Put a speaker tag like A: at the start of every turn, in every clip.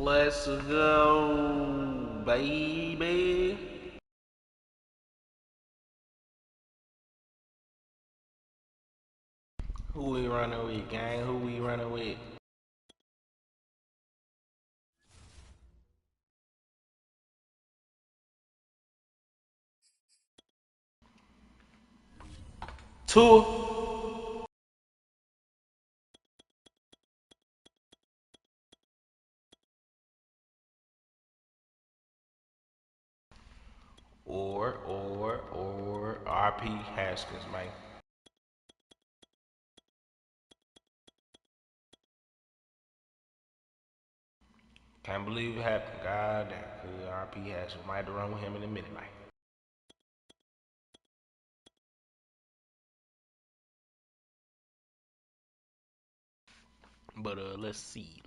A: Let's go, baby. Who we running with, gang? Who we running with? Two. Or RP Haskins, man. Can't believe it happened. God damn. RP Haskins might have run with him in a minute, man. But let's see.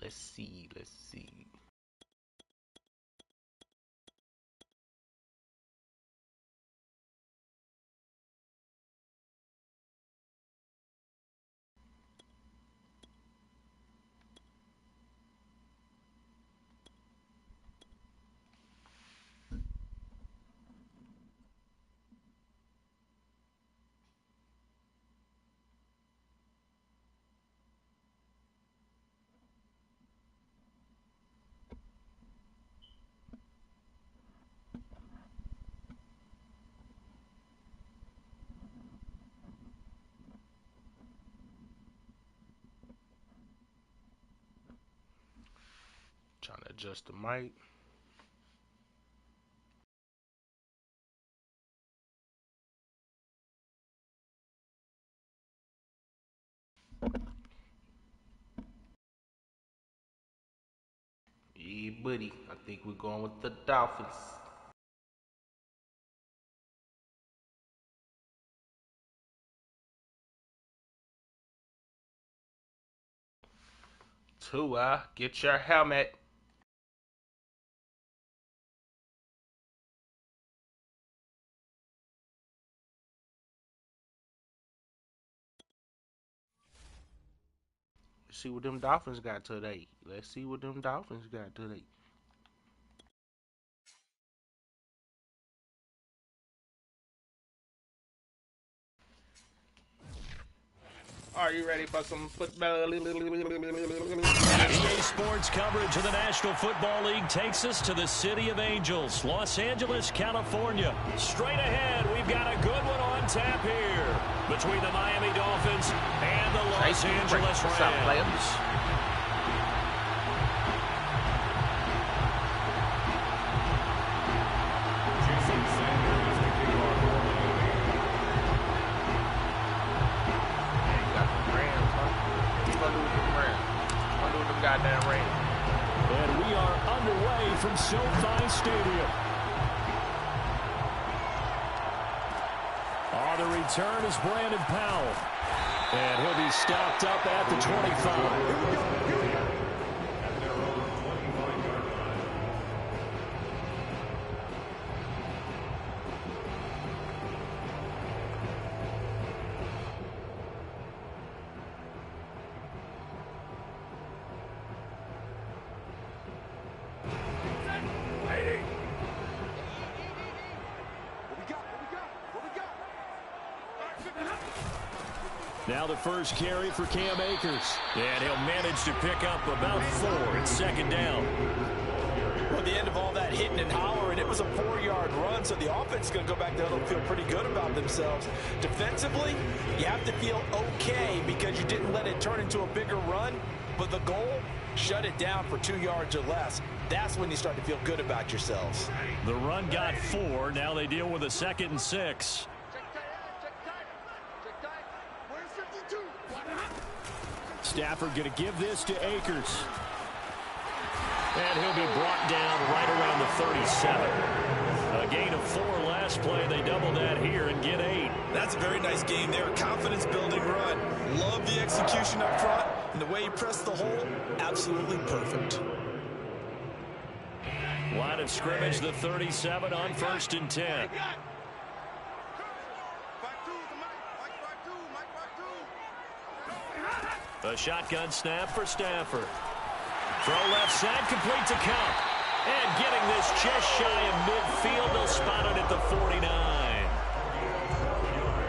A: Trying to adjust the mic. Yeah, buddy. I think we're going with the Dolphins. Tua, get your helmet. Let's see what them Dolphins got today. Are you ready for some football?
B: EA Sports coverage of the National Football League takes us to the City of Angels, Los Angeles, California. Straight ahead, we've got a good one on tap here between the Miami Dolphins and the Los Angeles Rams.
A: Goddamn rain.
B: And we are underway from SoFi Stadium. On the return is Brandon Powell. And he'll be stopped up at the 25. Now the first carry for Cam Akers. And he'll manage to pick up about 4 at second down.
C: Well, at the end of all that hitting and hollering, it was a 4-yard run, so the offense is going to go back there and feel pretty good about themselves. Defensively, you have to feel okay because you didn't let it turn into a bigger run, but the goal, shut it down for 2 yards or less. That's when you start to feel good about yourselves.
B: The run got 4. Now they deal with a 2nd and 6. Stafford going to give this to Akers. And he'll be brought down right around the 37. A gain of 4 last play. They double that here and get 8.
C: That's a very nice game there. Confidence-building run. Love the execution up front. And the way he pressed the hole, absolutely perfect.
B: Line of scrimmage, the 37 on 1st and 10. A shotgun snap for Stafford. Throw left side, complete to Cup. And getting this just shy of midfield, they'll spot it at the 49.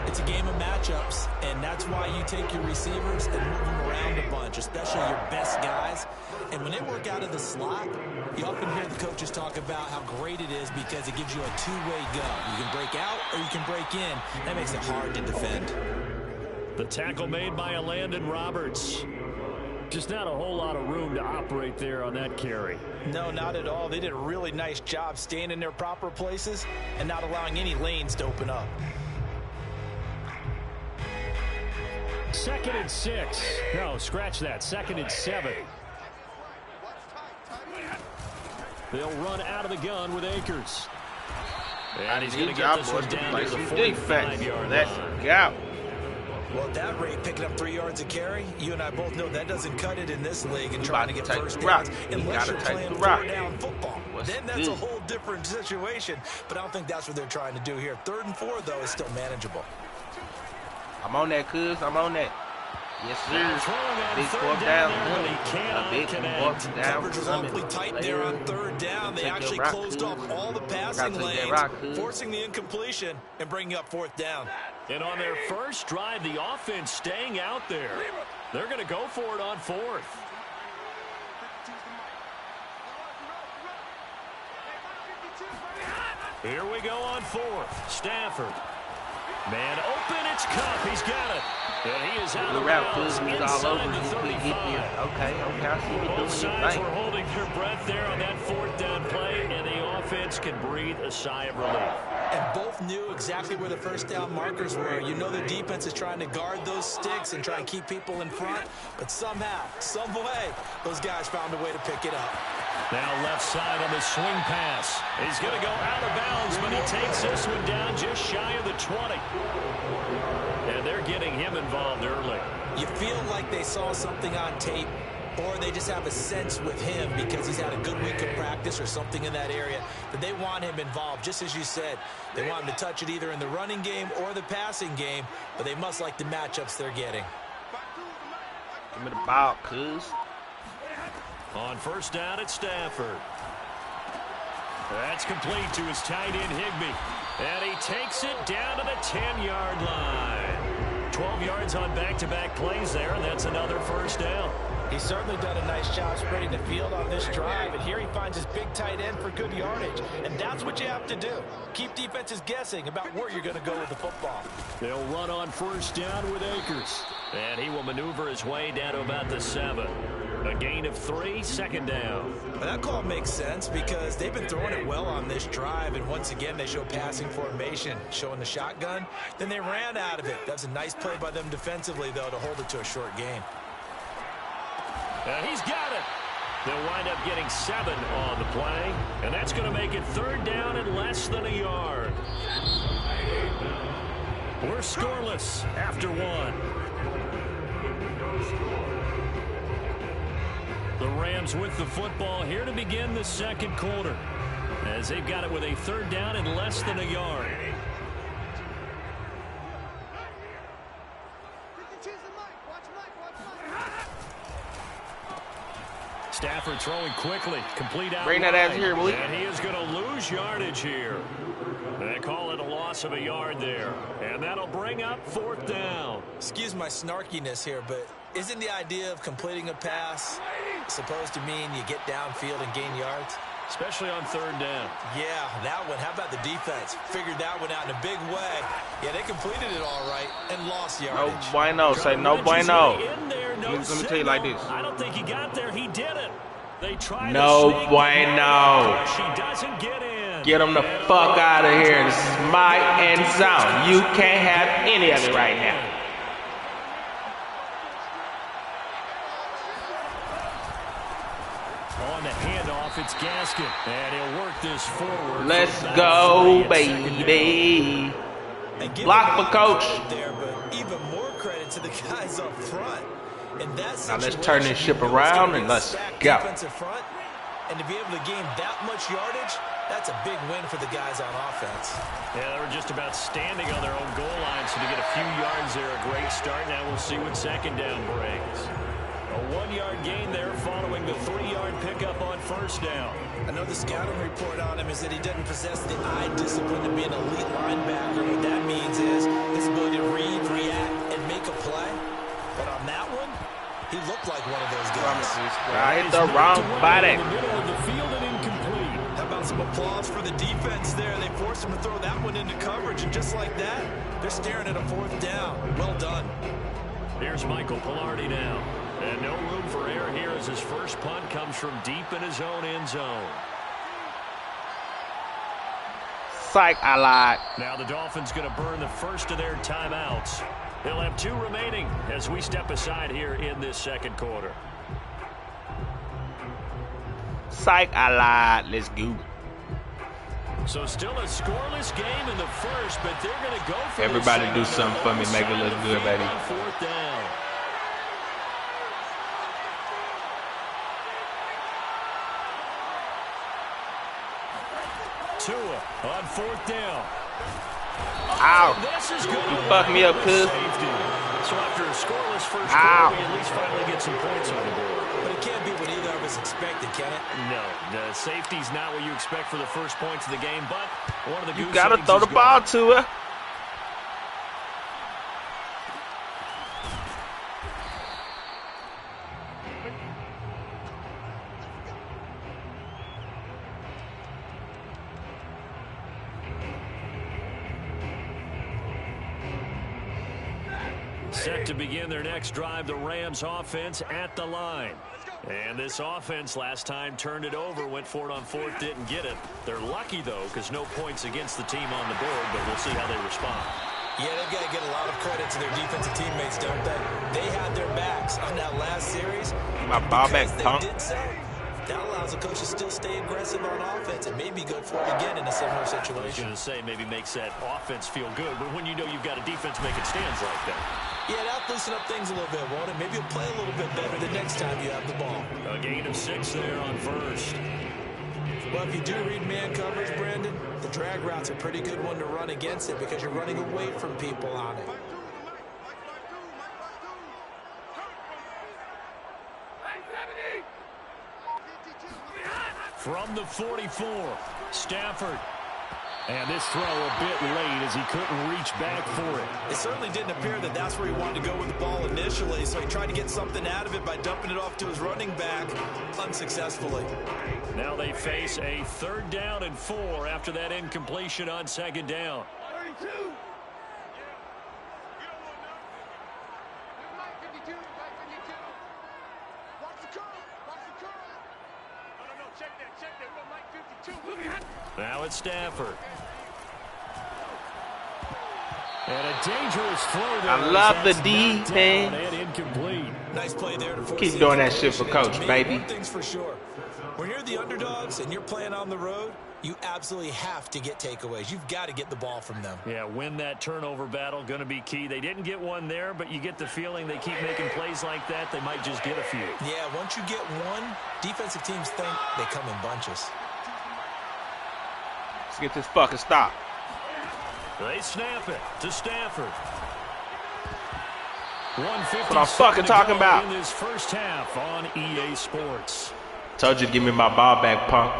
C: It's a game of matchups, and that's why you take your receivers and move them around a bunch, especially your best guys. And when they work out of the slot, you often hear the coaches talk about how great it is because it gives you a two-way go. You can break out or you can break in. That makes it hard to defend.
B: The tackle made by Landon Roberts. Just not a whole lot of room to operate there on that carry.
C: No, not at all. They did a really nice job staying in their proper places and not allowing any lanes to open up.
B: 2nd and 6. No, scratch that. 2nd and 7. They'll run out of the gun with Akers. And he's going to get this one down to the 45-yard line.
A: Let's go.
C: Well, at that rate, picking up 3 yards a carry, you and I both know that doesn't cut it in this league and trying to get first downs unless you're playing 4-down football. Then that's a whole different situation, but I don't think that's what they're trying to do here. 3rd and 4, though, is still manageable.
A: I'm on that, cuz. I'm on that. Yes, sir. Big 4th down. A big 4th down.
C: Coverage was awfully tight there on 3rd down. They actually closed off all the passing lanes, forcing the incompletion and bringing up 4th down.
B: And on their first drive, the offense staying out there. They're going to go for it on 4th. Here we go on 4th. Stafford. Man open, it's Cup. He's got it. And he is out of bounds inside the 35.
A: Okay, I see me doing
B: Both sides
A: thing.
B: were holding their breath there on that 4th down play, and the offense can breathe a sigh of relief.
C: And both knew exactly where the first down markers were. You know the defense is trying to guard those sticks and try and keep people in front, but somehow, some way, those guys found a way to pick it up.
B: Now left side on the swing pass. He's going to go out of bounds, but he takes this one down just shy of the 20. And they're getting him involved early.
C: You feel like they saw something on tape, or they just have a sense with him because he's had a good week of practice or something in that area that they want him involved. Just as you said, they want him to touch it either in the running game or the passing game, but they must like the matchups they're getting.
A: Give me the ball, cuz.
B: On first down at Stafford. That's complete to his tight end, Higbee. And he takes it down to the 10-yard line. 12 yards on back-to-back plays there, and that's another first down.
C: He's certainly done a nice job spreading the field on this drive, and here he finds his big tight end for good yardage. And that's what you have to do. Keep defenses guessing about where you're going to go with the football.
B: They'll run on first down with Akers. And he will maneuver his way down to about the 7. A gain of 3, 2nd down.
C: Well, that call makes sense because they've been throwing it well on this drive, and once again they show passing formation, showing the shotgun. Then they ran out of it. That's a nice play by them defensively, though, to hold it to a short game.
B: He's got it. They'll wind up getting 7 on the play, and that's going to make it 3rd down and less than a yard. We're scoreless after 1. The Rams with the football here to begin the 2nd quarter, as they've got it with a 3rd down and less than a yard. Stafford throwing quickly, complete out.
A: Bring that ass here, boy.
B: And he is going to lose yardage here. They call it a loss of a yard there, and that'll bring up 4th down.
C: Excuse my snarkiness here, but isn't the idea of completing a pass supposed to mean you get downfield and gain yards?
B: Especially on 3rd down.
C: Yeah, that one. How about the defense? Figured that one out in a big way. Yeah, they completed it all right and lost yardage.
A: No bueno. Say no bueno.
B: Let
A: me tell you like this.
B: I don't think he got there. He did it. They tried
A: no
B: to
A: bueno.
B: She doesn't get in.
A: Get him the fuck out of here. This is my end zone. You can't have any of it right now.
B: On the handoff, it's Gaskin, and he'll work this forward.
A: Let's go, baby. Block for coach.
C: There, but even more credit to the guys up front.
A: Now let's turn this ship around and let's go.
C: Front, and to be able to gain that much yardage, that's a big win for the guys on offense.
B: Yeah, they were just about standing on their own goal line, so to get a few yards there, a great start. Now we'll see what 2nd down brings. A 1-yard gain there following the 3-yard pickup on first down.
C: I know the scouting report on him is that he doesn't possess the eye discipline to be an elite linebacker. What that means is his ability to read, react, and make a play. But on that one, he looked like one of those guys.
A: I hit the wrong body.
B: In the middle of the field and incomplete.
C: How about some applause for the defense there? They forced him to throw that one into coverage, and just like that, they're staring at a 4th down. Well done.
B: Here's Michael Pilardi now. And no room for error here as his first punt comes from deep in his own end zone.
A: Psych, I lied.
B: Now the Dolphins going to burn the first of their timeouts. They'll have 2 remaining as we step aside here in this second quarter.
A: Psych, I lied. Let's go.
B: So still a scoreless game in the first, but they're going to go for
A: everybody do something for me, make it look good, baby.
B: 4th down. Tua on 4th down.
A: Ow.
B: This is good.
A: You fucked me up, cuz.
B: So after a scoreless first quarter, we at least finally get some points on the board.
C: But it can't be what either of us expected, can it?
B: No, the safety's not what you expect for the first points of the game, but one of the
A: you gotta throw the ball to her.
B: Set to begin their next drive, the Rams offense at the line. And this offense last time turned it over, went for it on 4th, didn't get it. They're lucky, though, because no points against the team on the board, but we'll see how they respond.
C: Yeah, they've got to get a lot of credit to their defensive teammates, don't they? They had their backs on that last series.
A: My ball back, punk.
C: Did so. That allows the coach to still stay aggressive on offense and maybe go for it again in a similar situation.
B: I was going to say maybe makes that offense feel good, but when you know you've got a defense making stands like that.
C: Yeah, that'll loosen up things a little bit, won't it? Maybe you'll play a little bit better the next time you have the ball.
B: A gain of 6 there on first.
C: Well, if you do read man coverage, Brandon, the drag route's a pretty good one to run against it because you're running away from people on it.
B: From the 44, Stafford. And this throw a bit late as he couldn't reach back for it.
C: It certainly didn't appear that that's where he wanted to go with the ball initially, so he tried to get something out of it by dumping it off to his running back unsuccessfully.
B: Now they face a 3rd down and 4 after that incompletion on 2nd down.
D: 32.
B: Now it's Stafford. And a dangerous throw there.
A: I love the D, man.
B: And incomplete.
C: Nice play there to force
A: Keep doing that shit for coach, baby.
C: One thing's for sure. When you're the underdogs and you're playing on the road, you absolutely have to get takeaways. You've got to get the ball from them.
B: Yeah, win that turnover battle, going to be key. They didn't get one there, but you get the feeling they keep making plays like that, they might just get a few.
C: Yeah, once you get one, defensive teams think they come in bunches.
A: Let's get this fucking stop.
B: They snap it to Stafford.
A: That's what I'm fucking talking about.
B: In this first half on EA Sports.
A: Told you to give me my ball back, punk.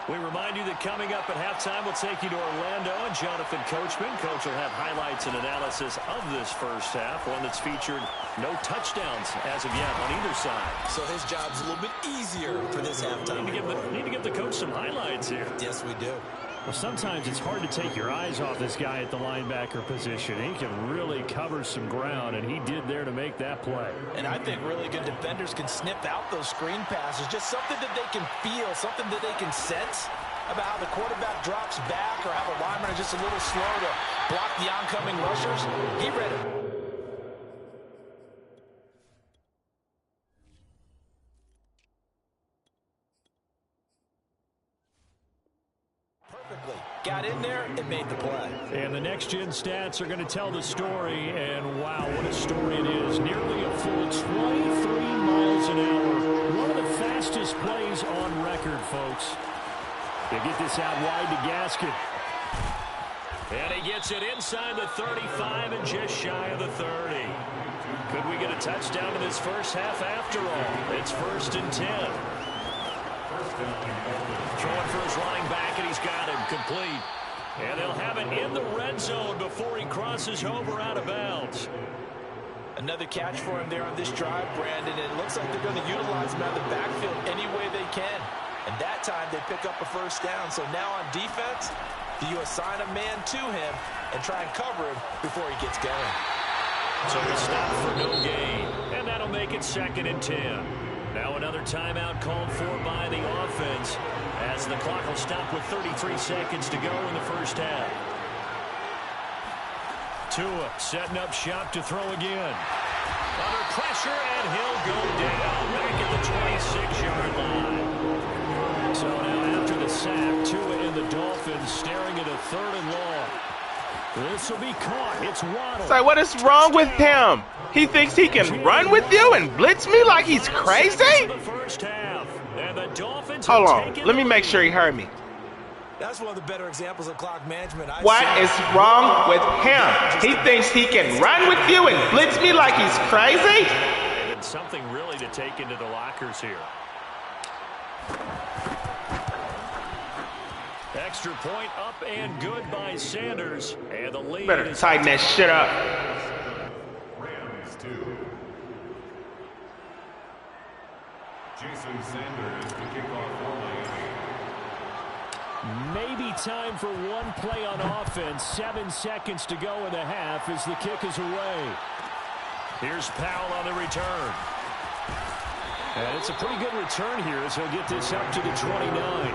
B: We remind you that coming up at halftime, we'll take you to Orlando and Jonathan Coachman. Coach will have highlights and analysis of this first half, one that's featured no touchdowns as of yet on either side.
C: So his job's a little bit easier for this halftime.
B: Need to give the coach some highlights here.
C: Yes, we do.
E: Well, sometimes it's hard to take your eyes off this guy at the linebacker position. He can really cover some ground, and he did there to make that play.
C: And I think really good defenders can sniff out those screen passes, just something that they can feel, something that they can sense about how the quarterback drops back or how the linemen are just a little slow to block the oncoming rushers. He read it. Got in there and made the play.
E: And the next-gen stats are going to tell the story, and wow, what a story it is. Nearly a full 23 miles an hour. One of the fastest plays on record, folks. They get this out wide to Gaskin.
B: And he gets it inside the 35 and just shy of the 30. Could we get a touchdown in this first half after all? It's 1st and 10. Throwing for his running back, and he's got him complete. And they'll have it in the red zone before he crosses over out of bounds.
C: Another catch for him there on this drive, Brandon. And it looks like they're going to utilize him out of the backfield any way they can. And that time they pick up a first down. So now on defense, do you assign a man to him and try and cover him before he gets going?
B: So we stop for no gain. And that'll make it 2nd and 10. Now another timeout called for by the offense as the clock will stop with 33 seconds to go in the first half. Tua setting up shop to throw again. Under pressure, and he'll go down back at the 26-yard line. So now after the sack, Tua and the Dolphins staring at a 3rd and long. This will be caught. It's Waddle.
A: So what is wrong with him? He thinks he can run with you and blitz me like he's crazy? Hold on. Let me make sure he heard me.
C: That's one of the better examples of clock management.
A: What is wrong with him? He thinks he can run with you and blitz me like he's crazy?
B: And it's something really to take into the lockers here. Extra point up and good by Sanders. And the lead
A: better tighten that shit up.
D: Rams 2. Jason Sanders to kick off formation.
E: Maybe time for one play on offense. 7 seconds to go in the half as the kick is away.
B: Here's Powell on the return.
E: And it's a pretty good return here as he'll get this up to the 29.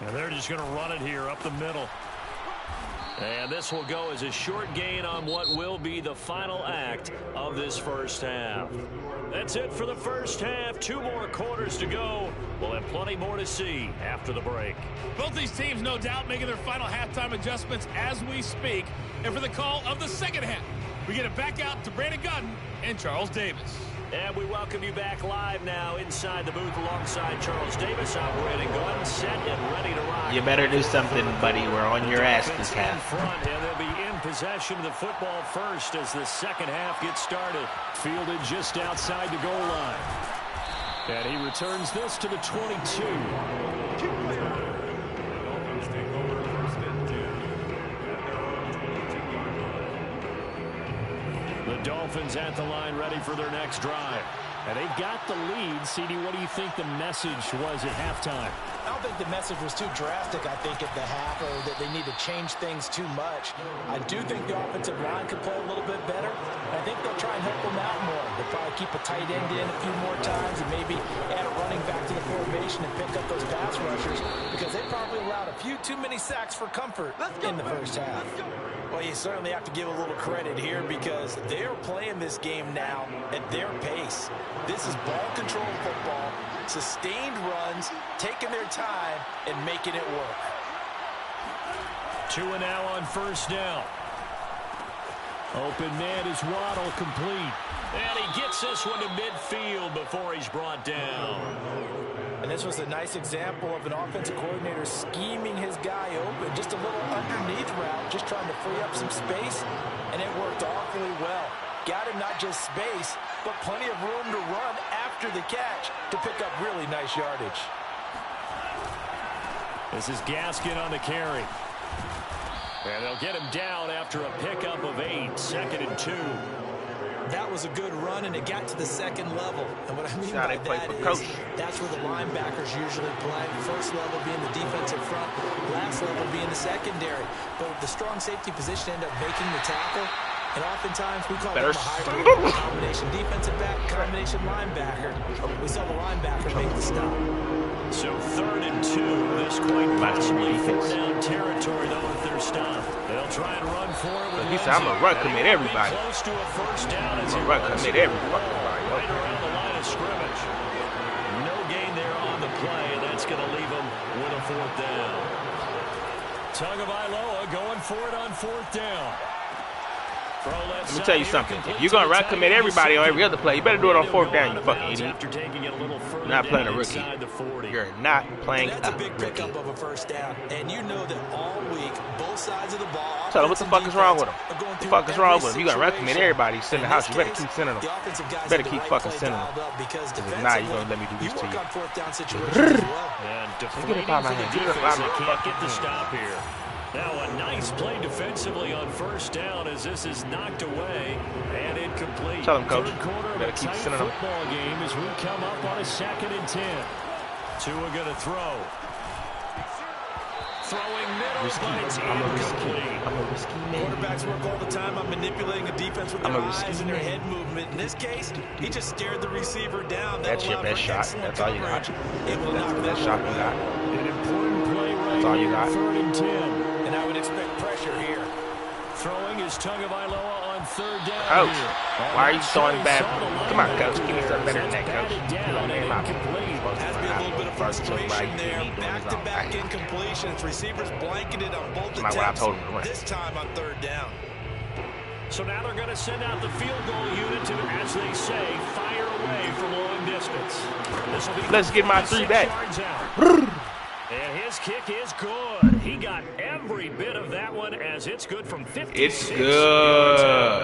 B: And they're just going to run it here up the middle. And this will go as a short gain on what will be the final act of this first half. That's it for the first half. 2 more quarters to go. We'll have plenty more to see after the break.
F: Both these teams, no doubt, making their final halftime adjustments as we speak. And for the call of the second half, we get it back out to Brandon Gunn and Charles Davis.
B: And we welcome you back live now inside the booth alongside Charles Davis. I'm Brandon Gunn, set and ready to rock.
A: You better do something, buddy. We're on your ass this half.
B: In front, and they'll be in possession of the football first as the second half gets started.
E: Fielded just outside the goal line. And he returns this to the 22. The Dolphins at the line ready for their next drive. And they've got the lead. CD, what do you think the message was at halftime?
C: I don't think the message was too drastic, I think, at the half, or that they need to change things too much. I do think the offensive line could play a little bit better. I think they'll try and help them out more. They'll probably keep a tight end in a few more times and maybe add a running back to the formation and pick up those pass rushers because they probably allowed a few too many sacks for comfort in the first half. Well, you certainly have to give a little credit here because they're playing this game now at their pace. This is ball control football, sustained runs, taking their time and making it work.
E: 2 and now on first down. Open man is Waddle, complete.
B: And he gets this one to midfield before he's brought down.
C: And this was a nice example of an offensive coordinator scheming his guy open. Just a little underneath route, just trying to free up some space, and it worked awfully well. Got him not just space, but plenty of room to run after the catch to pick up really nice yardage.
E: This is Gaskin on the carry.
B: And they'll get him down after a pickup of 8, 2nd and 2.
C: That was a good run, and it got to the second level. And what I mean by that is that's where the linebackers usually play. First level being the defensive front, last level being the secondary. But the strong safety position ended up making the tackle. And oftentimes we call them a hybrid combination defensive back, combination linebacker. We saw the linebacker make the stop.
B: So 3rd and 2. This quite possibly 4-down territory, though, if they're stopped. They'll try and run for it.
A: He said, I'm going to run commit everybody.
B: Close to a first down as he
A: run commit everybody.
B: Right around the line of scrimmage. No gain there on the play, and that's going to leave them with a 4th down.
E: Tagovailoa going for it on 4th down.
A: Let me tell you something. If you're going to run commit everybody on every other play, you better do it on fourth down, you fucking idiot. You're not playing a rookie. You're not playing a rookie.
C: Pickup of a first down, and you know that all week, both sides of the ball.
A: Tell him what the fuck is wrong with him. What the fuck is wrong with him? You got to run commit everybody sitting in the house. You better keep sending them. You better keep fucking sending them. Because if not, you're going to let me do this to you. Get it out of my hand. Get it out of my
E: can't get the stop here. Now a nice play defensively on first down as this is knocked away and incomplete.
A: Tell him, coach.
E: Third quarter of a tight football game as we come up on a 2nd and 10. Tua going to throw. Throwing middle, but it's incomplete.
A: I'm a risky man.
C: Quarterbacks work all the time on manipulating a defense with their eyes and their head movement. In this case, he just stared the receiver down.
A: That's your best shot. That's all you got. That's the best shot you got.
E: An important play right
A: That's all you got.
E: 3rd and 10.
C: And I would expect pressure here.
E: Throwing is Tagovailoa on 3rd down.
A: Coach, why are you throwing bad? Come on, coach. Give me something better than that, coach.
C: Has to be a little bit of frustration there. Back-to-back incompletions. Receivers blanketed on both attempts. This time on 3rd down.
E: So now they're going to send out the field goal unit to, as they say, fire away from long distance.
A: Let's get my 3 back.
E: And his kick is good. He got every bit of that one as it's good from 56.
A: It's good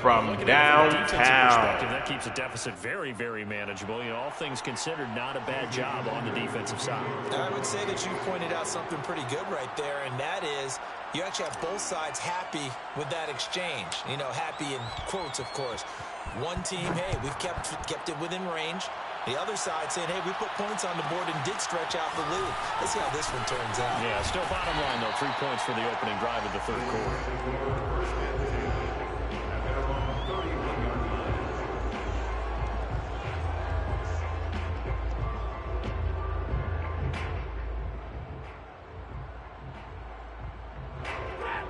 A: from downtown.
E: That keeps the deficit very, very manageable. You know, all things considered, not a bad job on the defensive side.
C: I would say that you pointed out something pretty good right there, and that is you actually have both sides happy with that exchange. You know, happy in quotes, of course. One team, hey, we've kept it within range. The other side saying, hey, we put points on the board and did stretch out the lead. Let's see how this one turns out.
E: Yeah, still bottom line, though. 3 points for the opening drive of the 3rd quarter.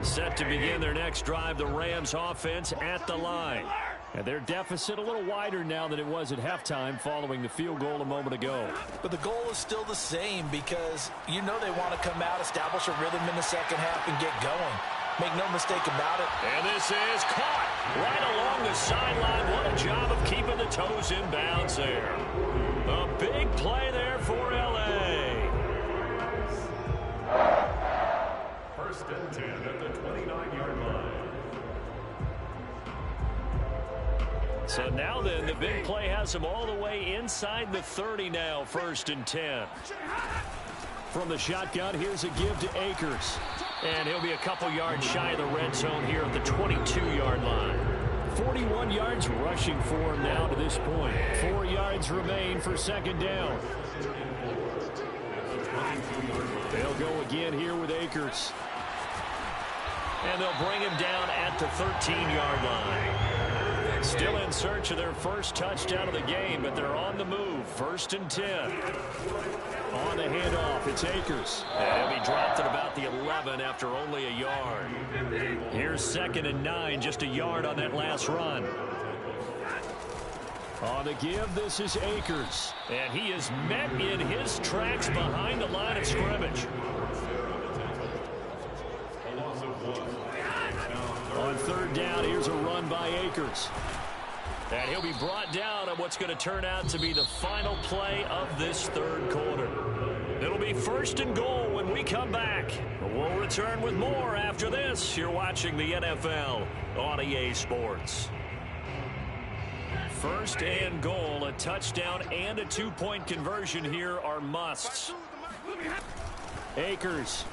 E: Set to begin their next drive, the Rams offense at the line. And their deficit a little wider now than it was at halftime following the field goal a moment ago.
C: But the goal is still the same because you know they want to come out, establish a rhythm in the second half, and get going. Make no mistake about it.
E: And this is caught right along the sideline. What a job of keeping the toes in bounds there. A big play there for L.A.
D: 1st and 10 at the 29-yard line.
E: So now then, the big play has him all the way inside the 30 now, 1st and 10. From the shotgun, here's a give to Akers. And he'll be a couple yards shy of the red zone here at the 22-yard line. 41 yards rushing for him now to this point. 4 yards remain for 2nd down. They'll go again here with Akers. And they'll bring him down at the 13-yard line. Still in search of their first touchdown of the game, but they're on the move. 1st and 10. On the handoff, it's Akers. And he'll be dropped at about the 11 after only a yard. Here's 2nd and 9, just a yard on that last run. On the give, this is Akers. And he is met in his tracks behind the line of scrimmage. On 3rd down, here's a run by Akers. And he'll be brought down on what's going to turn out to be the final play of this 3rd quarter. It'll be 1st and goal when we come back. We'll return with more after this. You're watching the NFL on EA Sports. 1st and goal, a touchdown and a 2-point conversion here are musts. Akers.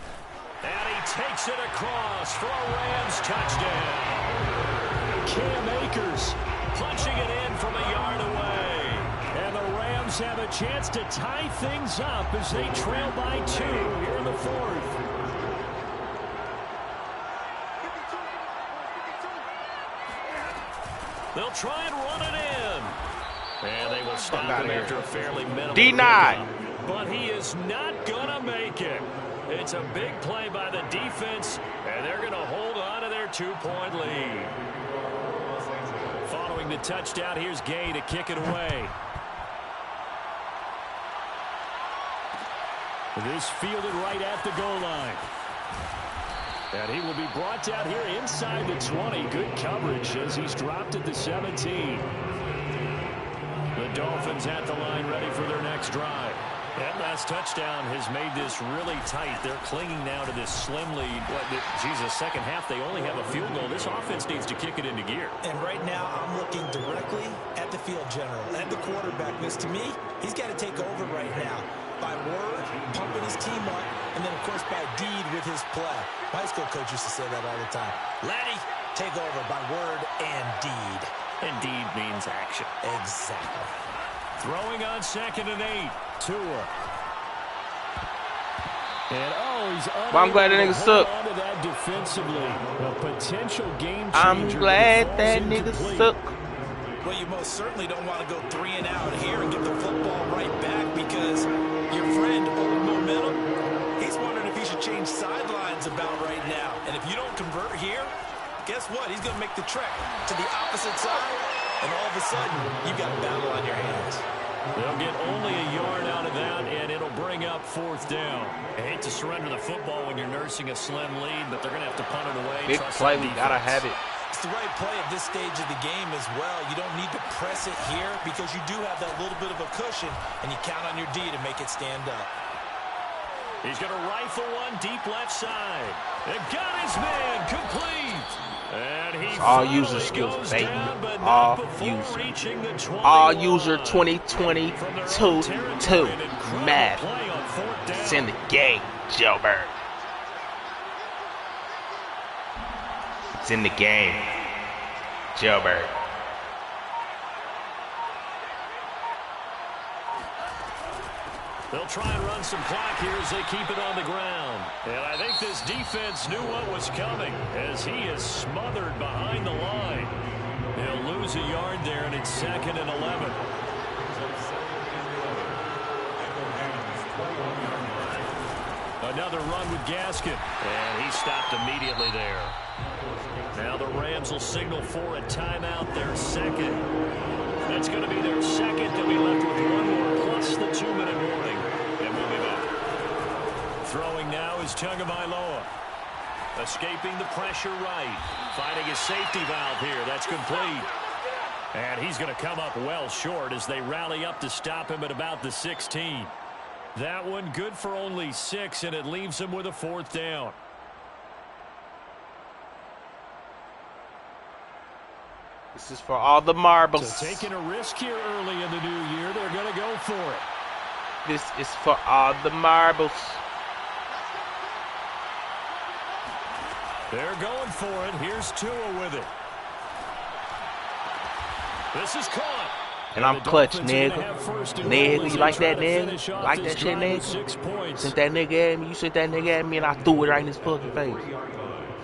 E: And he takes it across for a Rams touchdown. Cam Akers punching it in from a yard away. And the Rams have a chance to tie things up as they trail by 2 here in the 4th. They'll try and run it in. And they will stop him after a fairly minimal
A: denied.
E: But he is not going to make it. It's a big play by the defense, and they're going to hold on to their 2-point lead. Following the touchdown, here's Gay to kick it away. This fielded right at the goal line. And he will be brought down here inside the 20. Good coverage as he's dropped at the 17. The Dolphins at the line ready for their next drive. That last touchdown has made this really tight. They're clinging now to this slim lead. Jesus, second half, they only have a field goal. This offense needs to kick it into gear.
C: And right now, I'm looking directly at the field general, at the quarterback. Because to me, he's got to take over right now. By word, pumping his team up, and then, of course, by deed with his play. My high school coach used to say that all the time. Laddie, take over by word and deed.
E: And deed means action.
C: Exactly.
E: Throwing on 2nd and 8. Tua. And he's
A: well, I'm glad that nigga suck.
E: That defensively. A potential game changer.
A: I'm glad that nigga suck.
C: Well, you most certainly don't want to go 3 and out here and get the football right back because your friend, Old Momentum, he's wondering if he should change sidelines about right now. And if you don't convert here, guess what? He's going to make the trek to the opposite side, and all of a sudden, you've got a battle on your hands.
E: They'll get only a yard out of that, and it'll bring up 4th down. I hate to surrender the football when you're nursing a slim lead, but they're going to have to punt it away.
A: Big play, we got to have it.
C: It's the right play at this stage of the game as well. You don't need to press it here because you do have that little bit of a cushion, and you count on your D to make it stand up.
E: He's going to rifle one deep left side. And got his man complete. And he
A: all user skills, baby. All user. All user 2022 Madden. It's in the game, Jailbird. It's in the game, Jailbird.
E: They'll try and run some clock here as they keep it on the ground. And I think this defense knew what was coming as he is smothered behind the line. He'll lose a yard there, and it's 2nd and 11. Another run with Gaskin, and he stopped immediately there. Now the Rams will signal for a timeout, their 2nd. That's going to be their 2nd. They'll be left with 1 more plus the 2-minute warning. And we'll be back. Throwing now is Tagovailoa. Escaping the pressure right. Finding his safety valve here. That's complete. And he's going to come up well short as they rally up to stop him at about the 16. That one good for only 6, and it leaves him with a 4th down.
A: This is for all the marbles.
E: So taking a risk here early in the new year. They're going to go for it.
A: This is for all the marbles.
E: They're going for it. Here's Tua with it. This is caught.
A: And I'm clutch, nigga. Nigga, you like that, nigga? You like that shit, nigga? Sent that nigga at me. You sent that nigga at me, and I threw it right in his fucking face.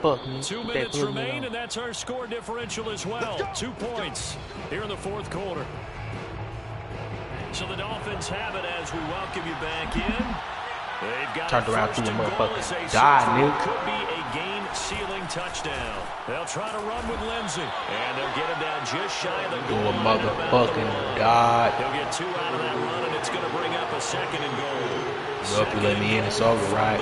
A: Fuck me.
E: 2 minutes remain, and that's our score differential as well. 2 points here in the 4th quarter. So the Dolphins have it as we welcome you back in. They've got
A: turned around through the motherfucking God, nigga.
E: Could be a game-sealing touchdown. They'll try to run with Lindsey, and they'll get him down just shy of the goal line.
A: Motherfucking God.
E: He'll get 2 out of that run, and it's going to bring up a 2nd and goal.
A: Well, if you let me in, it's over, right?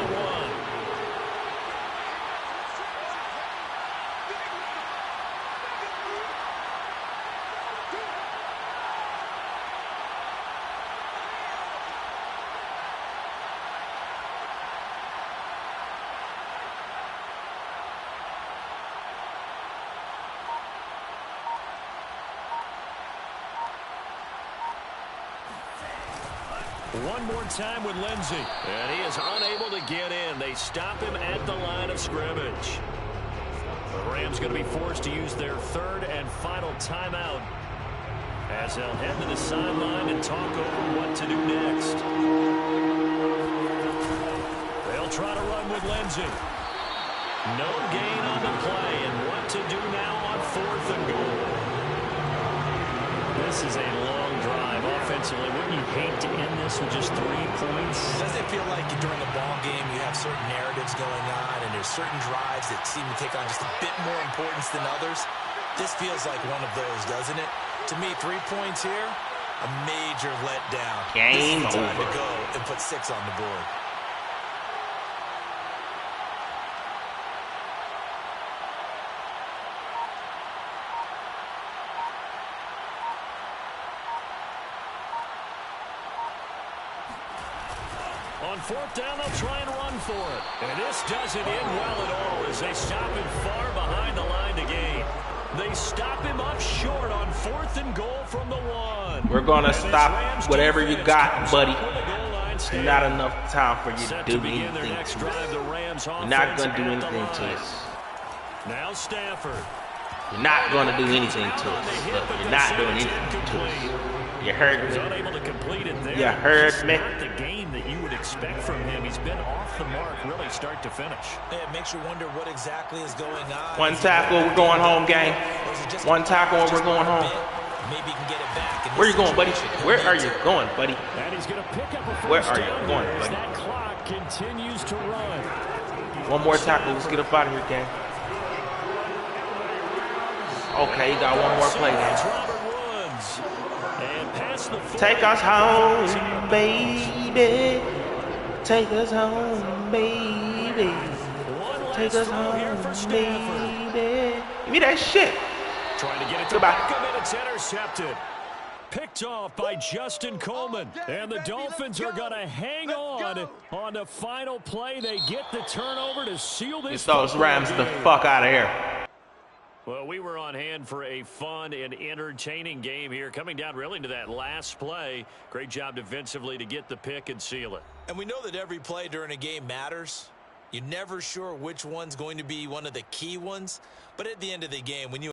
E: One more time with Lindsey. And he is unable to get in. They stop him at the line of scrimmage. The Rams going to be forced to use their 3rd and final timeout as they'll head to the sideline and talk over what to do next. They'll try to run with Lindsey. No gain on the play, and what to do now on 4th and goal. This is a long drive offensively. Wouldn't you hate to end this with just 3 points?
C: Doesn't it feel like during a ball game you have certain narratives going on and there's certain drives that seem to take on just a bit more importance than others? This feels like one of those, doesn't it? To me, 3 points here, a major letdown.
A: Game
C: this is the time
A: over.
C: to go and put 6 on the board.
B: On fourth down, they'll try and run for it. And this doesn't end well at all as they stop him far behind the line to gain. They stop him up short on 4th and goal from the 1.
A: We're going to stop whatever you got, buddy. Not enough time for you to do anything to us. You're not going to do anything to us.
B: Now Stafford.
A: You're not going to do anything to us. Look, you're not doing anything to us. You heard me.
B: Unable to complete it there.
A: You heard me.
B: Not the game that you would expect from him. He's been off the mark really start to finish.
C: It makes you wonder what exactly is going on.
A: One tackle, we're going home, gang. One tackle, and we're going home.
C: Maybe you can get it back.
A: Where are you going, buddy? Where are you going, buddy?
B: And he's going to pick up a first
A: Where are you
B: down
A: going,
B: here as
A: buddy?
B: that clock continues to run.
A: One more tackle. Let's get up out of here, gang. Okay, you got one more play, gang. Take us home, baby. Take us home, baby. Take us home, baby. Give me that shit.
B: Trying to get it to Beckham, and it's intercepted. Picked off by Justin Coleman. And the Dolphins are going to hang on the final play. They get the turnover to seal this.
A: Get those Rams the fuck out of here.
B: Well, we were on hand for a fun and entertaining game here, coming down really to that last play. Great job defensively to get the pick and seal it.
C: And we know that every play during a game matters. You're never sure which one's going to be one of the key ones. But at the end of the game, when you